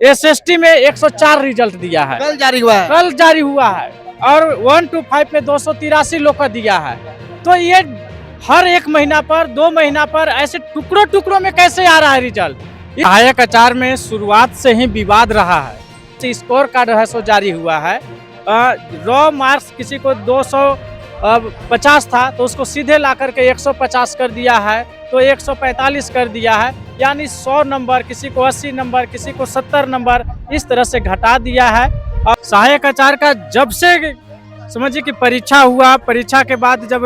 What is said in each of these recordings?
SST में 104 result दिया है, कल जारी हुआ है। कल जारी हुआ है। और 1 to 5 में 283 लोग का दिया है। तो ये हर 1 महीना पर 2 महीना पर ऐसे टुकड़ों टुकड़ों में कैसे आ रहा है रिजल्ट। सहायक आचार में शुरुआत से ही विवाद रहा है। स्कोर कार्ड है सो जारी हुआ है। रॉ मार्क्स किसी को 250 था तो उसको सीधे ला करके 150 कर दिया है, तो 145 कर दिया है। यानी 100 नंबर, किसी को 80 नंबर, किसी को 70 नंबर, इस तरह से घटा दिया है। और सहायक आचार का जब से समझिए कि परीक्षा हुआ, परीक्षा के बाद जब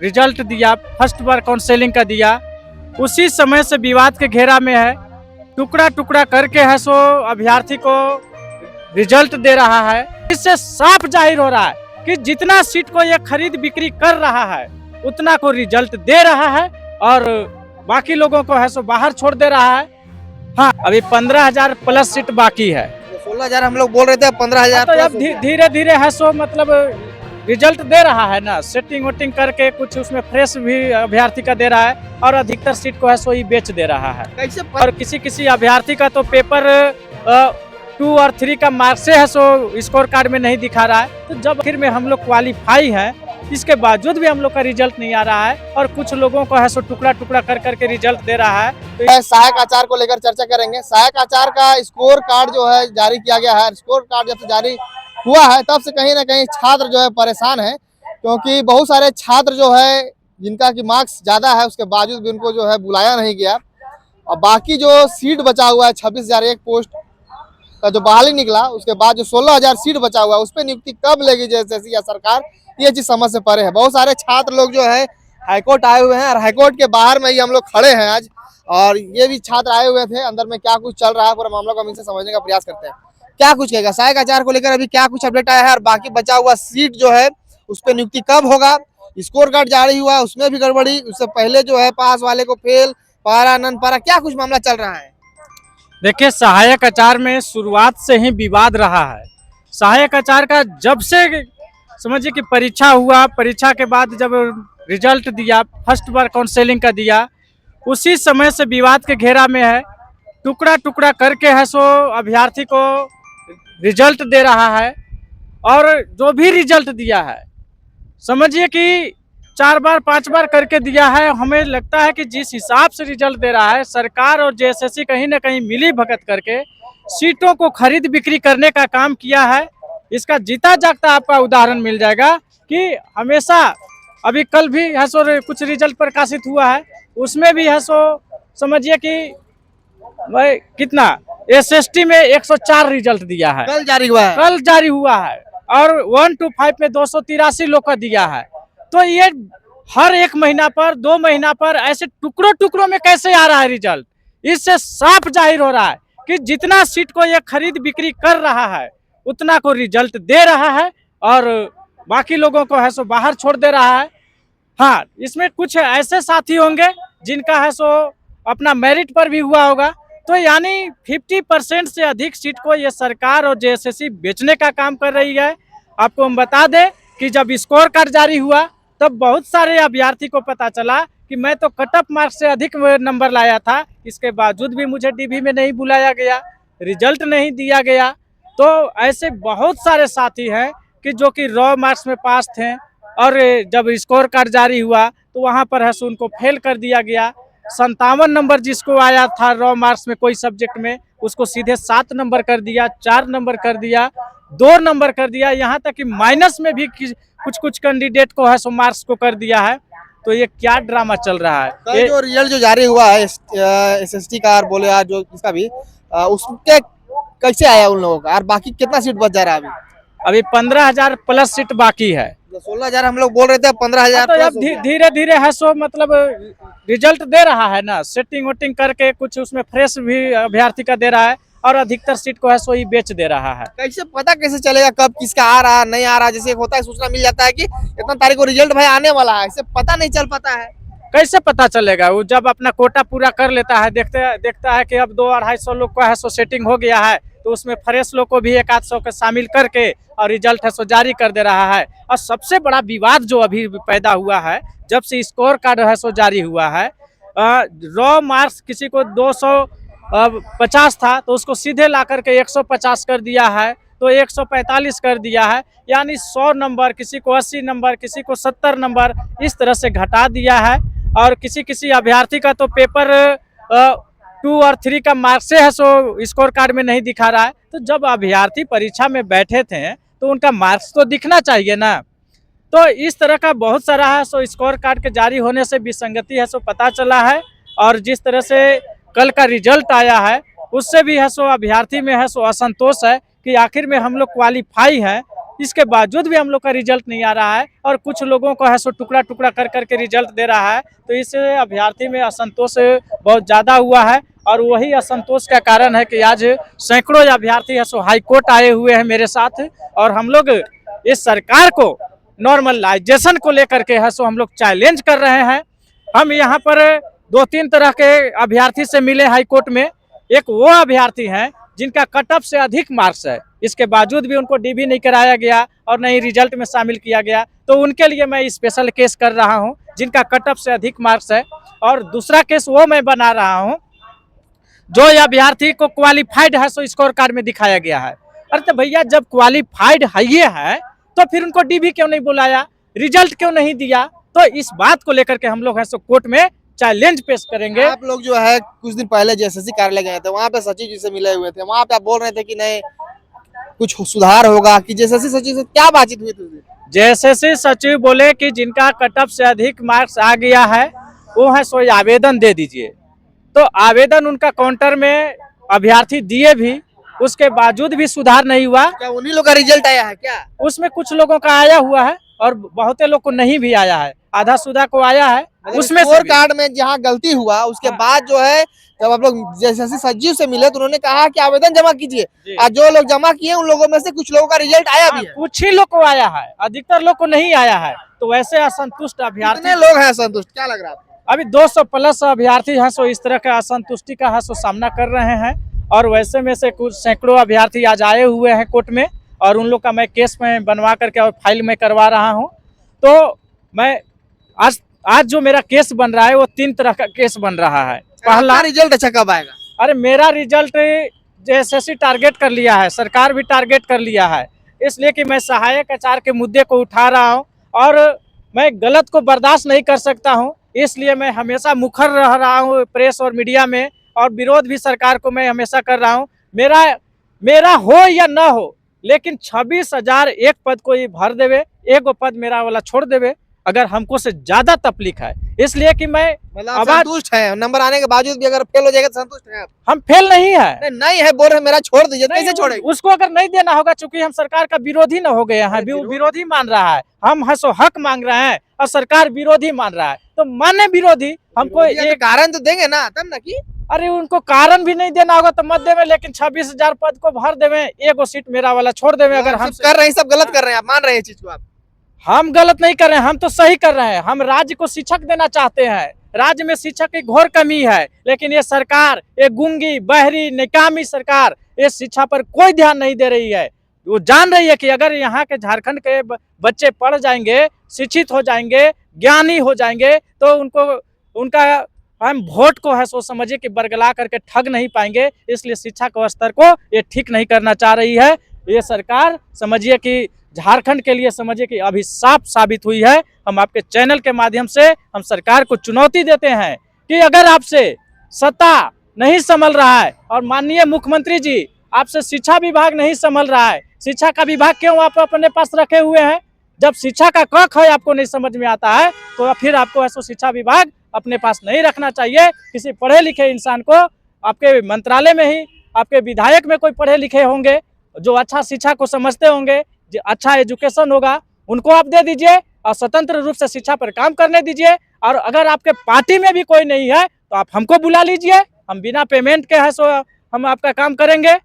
रिजल्ट दिया, फर्स्ट बार काउंसलिंग का दिया, उसी समय से विवाद के घेरा में है। टुकड़ा टुकड़ा करके है सो अभ्यर्थी को रिजल्ट दे रहा है। इससे साफ जाहिर हो रहा है कि जितना सीट को ये खरीद बिक्री कर रहा है उतना को रिजल्ट दे रहा है और बाकी लोगों को है सो बाहर छोड़ दे रहा है। हाँ, अभी 15,000 प्लस सीट बाकी है। 16,000 हम लोग बोल रहे थे, 15,000 तो अब धीरे धीरे है सो मतलब रिजल्ट दे रहा है ना, सेटिंग वोटिंग करके कुछ उसमें फ्रेश भी अभ्यर्थी का दे रहा है और अधिकतर सीट को है सो ही बेच दे रहा है। कैसे और किसी किसी अभ्यर्थी का तो पेपर 2 और 3 का मार्क्स है सो स्कोर कार्ड में नहीं दिखा रहा है। तो जब आखिर में हम लोग क्वालिफाई है, इसके बावजूद भी हम लोग का रिजल्ट नहीं आ रहा है और कुछ लोगों को है सो टुकड़ा टुकड़ा कर करके रिजल्ट दे रहा है। तो सहायक आचार को लेकर चर्चा करेंगे। सहायक आचार का स्कोर कार्ड जो है जारी किया गया है। स्कोर कार्ड जब से जारी हुआ है तब से कहीं ना कहीं छात्र जो है परेशान है, क्योंकि बहुत सारे छात्र जो है जिनका कि मार्क्स ज्यादा है उसके बावजूद भी उनको जो है बुलाया नहीं गया। और बाकी जो सीट बचा हुआ है 26,001 पोस्ट का जो बहाली निकला, उसके बाद जो 16,000 सीट बचा हुआ है उस पर नियुक्ति कब लेगी जैसे या सरकार, ये चीज समझ से परे है। बहुत सारे छात्र लोग जो है हाईकोर्ट आए हुए हैं और हाईकोर्ट के बाहर में ही हम लोग खड़े हैं आज, और ये भी छात्र आए हुए थे। अंदर में क्या कुछ चल रहा है पूरा मामला को हम इनसे समझने का प्रयास करते हैं। क्या कुछ कहेगा सहायक आचार को लेकर, अभी क्या कुछ अपडेट आया है और बाकी बचा हुआ सीट जो है उस पर नियुक्ति कब होगा? स्कोर कार्ड जारी हुआ उसमें भी गड़बड़ी, उससे पहले जो है पास वाले को फेल, पारा नन पारा, क्या कुछ मामला चल रहा है? देखिए, सहायक आचार में शुरुआत से ही विवाद रहा है। सहायक आचार का जब से समझिए कि परीक्षा हुआ, परीक्षा के बाद जब रिजल्ट दिया, फर्स्ट बार काउंसलिंग का दिया, उसी समय से विवाद के घेरा में है। टुकड़ा टुकड़ा करके है सो अभ्यर्थी को रिजल्ट दे रहा है और जो भी रिजल्ट दिया है समझिए कि 4 बार 5 बार करके दिया है। हमें लगता है कि जिस हिसाब से रिजल्ट दे रहा है, सरकार और जेएसएससी कहीं ना कहीं मिली भगत करके सीटों को खरीद बिक्री करने का काम किया है। इसका जीता जागता आपका उदाहरण मिल जाएगा कि हमेशा, अभी कल भी है सो कुछ रिजल्ट प्रकाशित हुआ है, उसमें भी है सो समझिए कि भाई कितना एसएसटी में 104 रिजल्ट दिया है, कल जारी हुआ है। कल जारी हुआ है। और 1 to 5 में 283 लोग का दिया है। तो ये हर 1 महीना पर 2 महीना पर ऐसे टुकड़ों टुकड़ों में कैसे आ रहा है रिजल्ट। इससे साफ जाहिर हो रहा है कि जितना सीट को ये खरीद बिक्री कर रहा है उतना को रिजल्ट दे रहा है और बाकी लोगों को है सो बाहर छोड़ दे रहा है। हाँ, इसमें कुछ ऐसे साथी होंगे जिनका है सो अपना मेरिट पर भी हुआ होगा। तो यानी 50% से अधिक सीट को ये सरकार और जेएसएससी बेचने का काम कर रही है। आपको हम बता दें कि जब स्कोर कार्ड जारी हुआ तब बहुत सारे अभ्यर्थी को पता चला कि मैं तो कट ऑफ मार्क्स से अधिक नंबर लाया था, इसके बावजूद भी मुझे डीबी में नहीं बुलाया गया, रिजल्ट नहीं दिया गया। तो ऐसे बहुत सारे साथी हैं कि जो कि रॉ मार्क्स में पास थे और जब स्कोर कार्ड जारी हुआ तो वहाँ पर है सो उनको फेल कर दिया गया। 57 नंबर जिसको आया था रॉ मार्क्स में कोई सब्जेक्ट में, उसको सीधे 7 नंबर कर दिया, 4 नंबर कर दिया, 2 नंबर कर दिया, यहाँ तक कि माइनस में भी कुछ कैंडिडेट को है सो मार्क्स को कर दिया है। तो ये क्या ड्रामा चल रहा है। कल जो रिजल्ट जो जारी हुआ है एसएसटी का और बोले यार जो इसका भी उसके कैसे आया उन लोगों का, और बाकी कितना सीट बच जा रहा है अभी 15,000 प्लस सीट बाकी है। 16,000 हम लोग बोल रहे थे, 15,000 तो अब धीरे धीरे है सो मतलब रिजल्ट दे रहा है ना, सेटिंग वोटिंग करके कुछ उसमें फ्रेश भी अभ्यर्थी का दे रहा है और अधिकतर सीट को है सो ही बेच दे रहा है। कैसे पता कैसे चलेगा कब किसका आ रहा नहीं आ रहा? जैसे होता है सूचना मिल जाता है कि इतना तारीख को रिजल्ट भाई आने वाला है, इससे पता नहीं चल पाता है। कैसे पता चलेगा? वो जब अपना कोटा पूरा कर लेता है, देखता है कि अब 200-250 लोग का है सो सेटिंग हो गया है, तो उसमें फ्रेश लोग को भी 100 के शामिल करके और रिजल्ट है सो जारी कर दे रहा है। और सबसे बड़ा विवाद जो अभी पैदा हुआ है जब से स्कोर कार्ड है सो जारी हुआ है, रॉ मार्क्स किसी को अब 50 था तो उसको सीधे ला करके 150 कर दिया है, तो 145 कर दिया है। यानी 100 नंबर, किसी को 80 नंबर, किसी को 70 नंबर, इस तरह से घटा दिया है। और किसी किसी अभ्यर्थी का तो पेपर 2 और 3 का मार्क्स से है सो स्कोर कार्ड में नहीं दिखा रहा है। तो जब अभ्यर्थी परीक्षा में बैठे थे तो उनका मार्क्स तो दिखना चाहिए ना। तो इस तरह का बहुत सारा है सो स्कोर कार्ड के जारी होने से विसंगति है सो पता चला है। और जिस तरह से कल का रिजल्ट आया है उससे भी है सो अभ्यर्थी में है सो असंतोष है कि आखिर में हम लोग क्वालिफाई है, इसके बावजूद भी हम लोग का रिजल्ट नहीं आ रहा है। और कुछ लोगों को है सो टुकड़ा टुकड़ा कर करके रिजल्ट दे रहा है। तो इससे अभ्यर्थी में असंतोष बहुत ज़्यादा हुआ है। और वही असंतोष का कारण है कि आज सैकड़ों अभ्यर्थी है सो हाई कोर्ट आए हुए हैं मेरे साथ। और हम लोग इस सरकार को नॉर्मलाइजेशन को लेकर के है सो हम लोग चैलेंज कर रहे हैं। हम यहाँ पर 2-3 तरह के अभ्यर्थी से मिले हाई कोर्ट में। एक वो अभ्यर्थी हैं जिनका कट ऑफ से अधिक मार्क्स है, इसके बावजूद भी उनको डीबी नहीं कराया गया और नहीं रिजल्ट में शामिल किया गया। तो उनके लिए मैं स्पेशल केस कर रहा हूं जिनका कट ऑफ से अधिक मार्क्स है। और दूसरा केस वो मैं बना रहा हूं जो अभ्यर्थी को क्वालिफाइड है सो स्कोर कार्ड में दिखाया गया है। अरे तो भैया जब क्वालिफाइड है ये है तो फिर उनको डीबी क्यों नहीं बुलाया, रिजल्ट क्यों नहीं दिया। तो इस बात को लेकर के हम लोग है सो कोर्ट में चैलेंज पेश करेंगे। आप लोग जो है कुछ दिन पहले जेएसएससी कार्यालय गए थे, वहाँ पे सचिव जी से मिले हुए थे, वहाँ पे आप बोल रहे थे कि नहीं कुछ सुधार होगा, कि जेएसएससी सचिव से क्या बातचीत हुई थी? जेएसएससी सचिव बोले कि जिनका कट ऑफ से अधिक मार्क्स आ गया है वो है सो आवेदन दे दीजिए। तो आवेदन उनका काउंटर में अभ्यर्थी दिए भी, उसके बावजूद भी सुधार नहीं हुआ। क्या उन्हीं लोग का रिजल्ट आया है क्या? उसमें कुछ लोगों का आया हुआ है और बहुते लोग को नहीं भी आया है, आधा सुधा को आया है। उसमें स्कोर कार्ड में जहाँ गलती हुआ उसके बाद जो है जब आप लोग जेएसएससी सचिव से मिले तो उन्होंने कहा कि आवेदन जमा कीजिए। आज जो लोग जमा किए उन लोगों में से कुछ लोगों का रिजल्ट आया भी है। कुछ ही लोग को आया है, अधिकतर लोग को नहीं आया है। तो वैसे असंतुष्ट अभ्यर्थी कितने लोग हैं असंतुष्ट, क्या लग रहा है? अभी 200 प्लस अभ्यर्थी हैं सो इस तरह का असंतुष्टि का है सो सामना कर रहे हैं। और वैसे में से कुछ सैकड़ों अभ्यर्थी आज आए हुए हैं कोर्ट में और उन लोग का मैं केस में बनवा करके और फाइल में करवा रहा हूं। तो मैं आज जो मेरा केस बन रहा है वो 3 तरह का केस बन रहा है। पहला रिजल्ट अच्छा कब आएगा? अरे मेरा रिजल्ट जेएसएससी टारगेट कर लिया है, सरकार भी टारगेट कर लिया है, इसलिए कि मैं सहायक आचार के मुद्दे को उठा रहा हूं और मैं गलत को बर्दाश्त नहीं कर सकता हूं। इसलिए मैं हमेशा मुखर रह रहा हूं प्रेस और मीडिया में, और विरोध भी सरकार को मैं हमेशा कर रहा हूं। मेरा हो या ना हो, लेकिन 26,000 एक पद को ये भर देवे, एक पद मेरा वाला छोड़ देवे अगर हमको से ज्यादा तकलीफ है। इसलिए कि मैं मतलब संतुष्ट है, नंबर आने के बावजूद भी अगर फेल हो जाएगा तो संतुष्ट है आप? हम फेल नहीं है, नहीं है बोल रहे मेरा छोड़ दीजिए, कैसे छोड़ेंगे? उसको अगर नहीं देना होगा, चूंकि हम सरकार का विरोधी न हो गए हैं, विरोधी मान रहा है, हम है सो हक मांग रहे हैं और सरकार विरोधी मान रहा है। तो माने विरोधी, हमको एक कारण तो देंगे ना, तब ना कि अरे उनको कारण भी नहीं देना होगा तो मत देवे, लेकिन 26,000 पद को भर देवे, एगो सीट मेरा वाला छोड़ देवे। अगर हम कर रहे हैं सब गलत कर रहे हैं, आप मान रहे हैं चीज को? आप हम गलत नहीं कर रहे हैं, हम तो सही कर रहे हैं। हम राज्य को शिक्षक देना चाहते हैं, राज्य में शिक्षक की घोर कमी है, लेकिन ये सरकार, ये गूंगी बहरी निकामी सरकार इस शिक्षा पर कोई ध्यान नहीं दे रही है। वो जान रही है कि अगर यहाँ के झारखंड के बच्चे पढ़ जाएंगे, शिक्षित हो जाएंगे, ज्ञानी हो जाएंगे, तो उनका हम वोट को है सो समझिए कि बरगला करके ठग नहीं पाएंगे। इसलिए शिक्षा के स्तर को ये ठीक नहीं करना चाह रही है ये सरकार। समझिए कि झारखंड के लिए समझिए कि अभिशाप साबित हुई है। हम आपके चैनल के माध्यम से हम सरकार को चुनौती देते हैं कि अगर आपसे सत्ता नहीं संभल रहा है और माननीय मुख्यमंत्री जी आपसे शिक्षा विभाग नहीं संभल रहा है, शिक्षा का विभाग क्यों आप अपने पास रखे हुए हैं? जब शिक्षा का क ख आपको नहीं समझ में आता है तो फिर आपको ऐसा शिक्षा विभाग अपने पास नहीं रखना चाहिए। किसी पढ़े लिखे इंसान को, आपके मंत्रालय में ही आपके विधायक में कोई पढ़े लिखे होंगे जो अच्छा शिक्षा को समझते होंगे, जो अच्छा एजुकेशन होगा, उनको आप दे दीजिए और स्वतंत्र रूप से शिक्षा पर काम करने दीजिए। और अगर आपके पार्टी में भी कोई नहीं है तो आप हमको बुला लीजिए, हम बिना पेमेंट के है सो हम आपका काम करेंगे,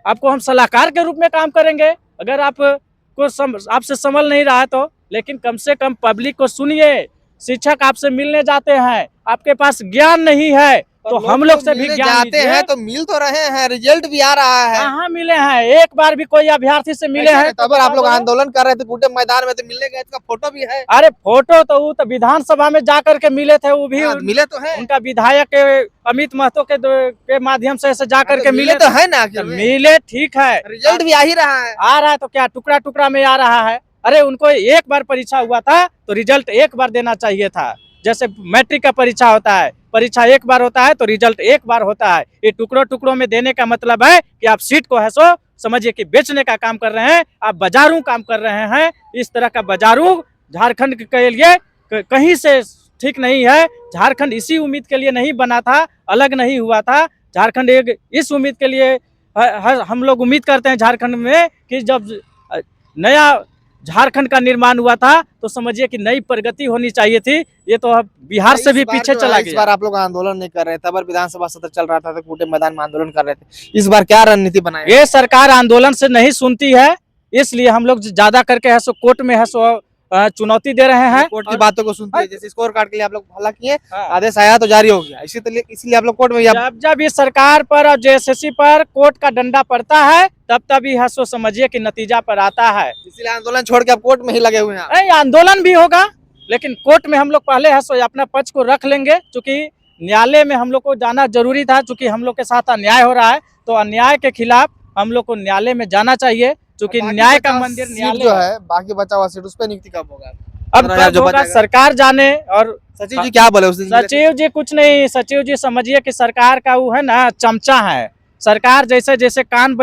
आपको हम सलाहकार के रूप में काम करेंगे। अगर आपसे संभल नहीं रहा है तो, लेकिन कम से कम पब्लिक को सुनिए। शिक्षक आपसे मिलने जाते हैं, आपके पास ज्ञान नहीं है, तो हम लोग से भी मिलने ज्ञान जाते लीजिए। हैं तो मिल तो रहे हैं, रिजल्ट भी आ रहा है। कहाँ मिले हैं? एक बार भी कोई अभ्यर्थी से मिले हैं? तब आप लोग आंदोलन कर रहे थे पूरे मैदान में, तो मिलने गए, इसका फोटो भी है। अरे फोटो तो वो तो विधानसभा में जा करके मिले थे, वो भी हाँ, मिले तो हैं। उनका विधायक अमित महतो के माध्यम से ऐसे जा करके मिले तो है ना, तो मिले, ठीक है, रिजल्ट भी आ ही रहा है। आ रहा है तो क्या टुकड़ा टुकड़ा में आ रहा है? अरे उनको एक बार परीक्षा हुआ था तो रिजल्ट एक बार देना चाहिए था। जैसे मैट्रिक का परीक्षा होता है, परीक्षा एक बार होता है तो रिजल्ट एक बार होता है। ये टुकड़ों टुकड़ों में देने का मतलब है कि आप सीट को है सो समझिए कि बेचने का काम कर रहे हैं, आप बाजारू काम कर रहे हैं। इस तरह का बाजारू झारखंड के लिए कहीं से ठीक नहीं है। झारखंड इसी उम्मीद के लिए नहीं बना था, अलग नहीं हुआ था। झारखंड एक इस उम्मीद के लिए हम लोग उम्मीद करते हैं झारखंड में कि जब नया झारखंड का निर्माण हुआ था तो समझिए कि नई प्रगति होनी चाहिए थी। ये तो अब बिहार से भी पीछे चला गया। इस बार आप लोग आंदोलन नहीं कर रहे थे, तब विधानसभा सत्र चल रहा था तो कूटे मैदान में आंदोलन कर रहे थे। इस बार क्या रणनीति बनाए? ये सरकार आंदोलन से नहीं सुनती है, इसलिए हम लोग ज्यादा करके है सो कोर्ट में है सो चुनौती दे रहे हैं। कोर्ट की बातों को सुनते हैं, जैसे स्कोर कार्ड के लिए आप लोग हल्ला किए, हाँ। आदेश आया तो जारी हो गया, इसलिए आप लोग कोर्ट में जब इस सरकार पर और जेएसएससी पर कोर्ट का डंडा पड़ता है तब ही है सो समझिए कि नतीजा पर आता है। इसलिए आंदोलन छोड़ के आप कोर्ट में ही लगे हुए हैं। नहीं, आंदोलन भी होगा लेकिन कोर्ट में हम लोग पहले है सो अपना पक्ष को रख लेंगे, क्योंकि न्यायालय में हम लोग को जाना जरूरी था। क्योंकि हम लोग के साथ अन्याय हो रहा है तो अन्याय के खिलाफ हम लोग को न्यायालय में जाना चाहिए, क्योंकि न्याय का मंदिर न्यायालय जो है। बाकी बचा हुआ सीट उस पर नियुक्ति कब होगा? अब कब होगा सरकार जाने। और सचिव जी क्या बोले उस दिन? सचिव जी कुछ नहीं, सचिव जी समझिए कि सरकार का वो है ना चमचा है। सरकार जैसे जैसे कान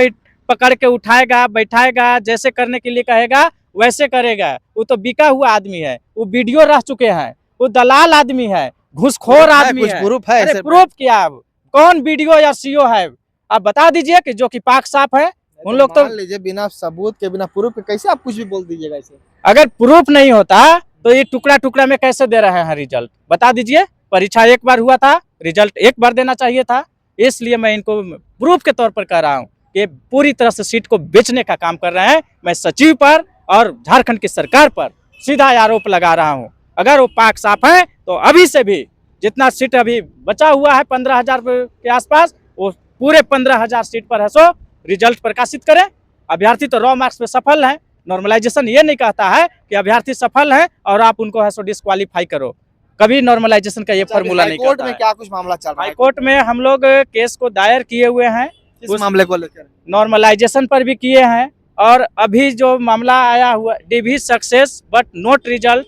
पकड़ के उठाएगा बैठाएगा, जैसे करने के लिए कहेगा वैसे करेगा। वो तो बिका हुआ आदमी है, वो वीडियो रह चुके हैं, वो दलाल आदमी है, घूसखोर आदमी है। प्रूफ है? अरे प्रूफ क्या? अब कौन वीडियो या सीओ है आप बता दीजिए कि जो कि पाक साफ है। उन लोग तो लीजिए बिना सबूत के बिना प्रूफ के कैसे आप कुछ भी बोल दीजिएगा ऐसे? अगर प्रूफ नहीं होता तो ये टुकड़ा टुकड़ा में कैसे दे रहे हैं रिजल्ट? बता दीजिए। परीक्षा एक बार हुआ था, रिजल्ट एक बार देना चाहिए था। इसलिए मैं इनको प्रूफ के तौर पर कह रहा हूँ कि पूरी तरह से सीट को बेचने का काम कर रहे हैं। मैं सचिव पर और झारखंड की सरकार पर सीधा आरोप लगा रहा हूँ। अगर वो पाक साफ है तो अभी से भी जितना सीट अभी बचा हुआ है 15,000 के आसपास, वो पूरे 15,000 सीट पर है सो रिजल्ट प्रकाशित करें। अभ्यर्थी तो रॉ मार्क्स में सफल है। नॉर्मलाइजेशन ये नहीं कहता है कि अभ्यर्थी सफल है और आप उनको है सो डिस्क्वालीफाई करो। कभी नॉर्मलाइजेशन का ये फॉर्मूला नहीं कोर्ट कहता में है। क्या कुछ मामला चल रहा है? हाईकोर्ट में हम लोग केस को दायर किए हुए हैं, किस मामले को लेकर? नॉर्मलाइजेशन पर भी किए हैं। और अभी जो मामला आया हुआ DV success but note result,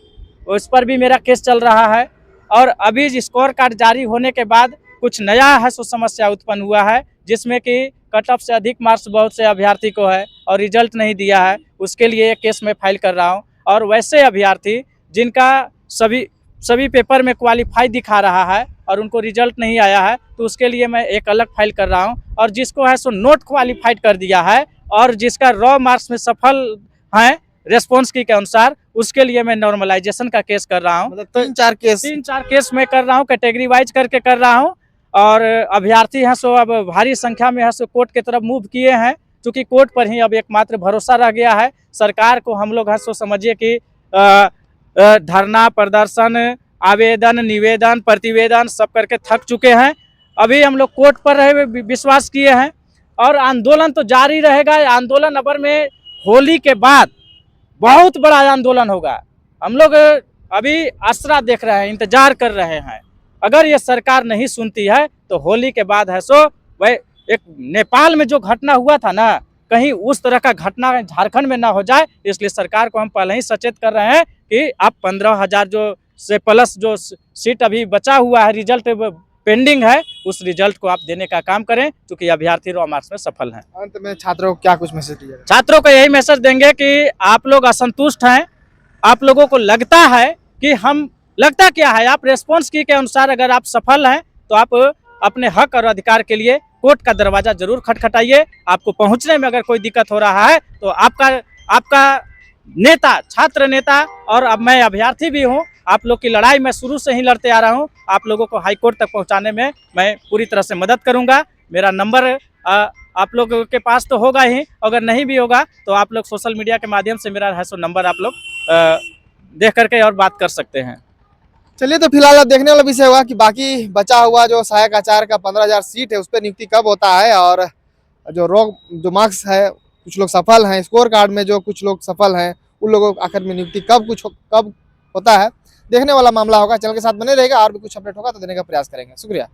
उस पर भी मेरा केस चल रहा है। और अभी स्कोर कार्ड जारी होने के बाद कुछ नया है सो समस्या उत्पन्न हुआ है, जिसमें कि कट ऑफ से अधिक मार्क्स बहुत से अभ्यर्थी को है और रिजल्ट नहीं दिया है। उसके लिए एक केस में फाइल कर रहा हूं। और वैसे अभ्यर्थी जिनका सभी पेपर में क्वालिफाई दिखा रहा है और उनको रिजल्ट नहीं आया है तो उसके लिए मैं एक अलग फाइल कर रहा हूं। और जिसको है सो नोट क्वालिफाइड कर दिया है और जिसका रॉ मार्क्स में सफल है रेस्पॉन्स की के अनुसार, उसके लिए मैं नॉर्मलाइजेशन का केस कर रहा हूँ। मतलब 3-4 केस मैं कर रहा हूँ, कैटेगरी वाइज करके कर रहा हूँ। और अभ्यर्थी हैं सो अब भारी संख्या में है सो कोर्ट की तरफ मूव किए हैं, क्योंकि कोर्ट पर ही अब एकमात्र भरोसा रह गया है। सरकार को हम लोग है सो समझिए कि धरना प्रदर्शन आवेदन निवेदन प्रतिवेदन सब करके थक चुके हैं। अभी हम लोग कोर्ट पर रहे विश्वास किए हैं और आंदोलन तो जारी रहेगा। आंदोलन अबर में होली के बाद बहुत बड़ा आंदोलन होगा। हम लोग अभी आसरा देख रहे हैं, इंतजार कर रहे हैं। अगर ये सरकार नहीं सुनती है तो होली के बाद है सो वह एक नेपाल में जो घटना हुआ था ना, कहीं उस तरह का घटना झारखंड में ना हो जाए। इसलिए सरकार को हम पहले ही सचेत कर रहे हैं कि आप 15,000 जो से प्लस जो सीट अभी बचा हुआ है, रिजल्ट पेंडिंग है, उस रिजल्ट को आप देने का काम करें, क्योंकि अभ्यर्थी रॉ मार्क्स में सफल हैं। अंत में छात्रों को क्या कुछ मैसेज दीजिएगा? छात्रों को यही मैसेज देंगे कि आप लोग असंतुष्ट हैं, आप लोगों को लगता है कि लगता क्या है, आप रेस्पॉन्स की के अनुसार अगर आप सफल हैं तो आप अपने हक और अधिकार के लिए कोर्ट का दरवाजा जरूर खटखटाइए। आपको पहुंचने में अगर कोई दिक्कत हो रहा है तो आपका नेता, छात्र नेता और अब मैं अभ्यर्थी भी हूं, आप लोग की लड़ाई मैं शुरू से ही लड़ते आ रहा हूं। आप लोगों को हाई कोर्ट तक पहुंचाने में मैं पूरी तरह से मदद करूंगा। मेरा नंबर आप लोगों के पास तो होगा ही, अगर नहीं भी होगा तो आप लोग सोशल मीडिया के माध्यम से मेरा है सो नंबर आप लोग देख करके और बात कर सकते हैं। चलिए, तो फिलहाल अब देखने वाला विषय हुआ कि बाकी बचा हुआ जो सहायक आचार्य का 15,000 सीट है उस पर नियुक्ति कब होता है, और जो मार्क्स है कुछ लोग सफल हैं, स्कोर कार्ड में जो कुछ लोग सफल हैं उन लोगों को आखिर में नियुक्ति कब होता है, देखने वाला मामला होगा। चैनल के साथ बने रहेगा, और भी कुछ अपडेट होगा तो देने का प्रयास करेंगे। शुक्रिया।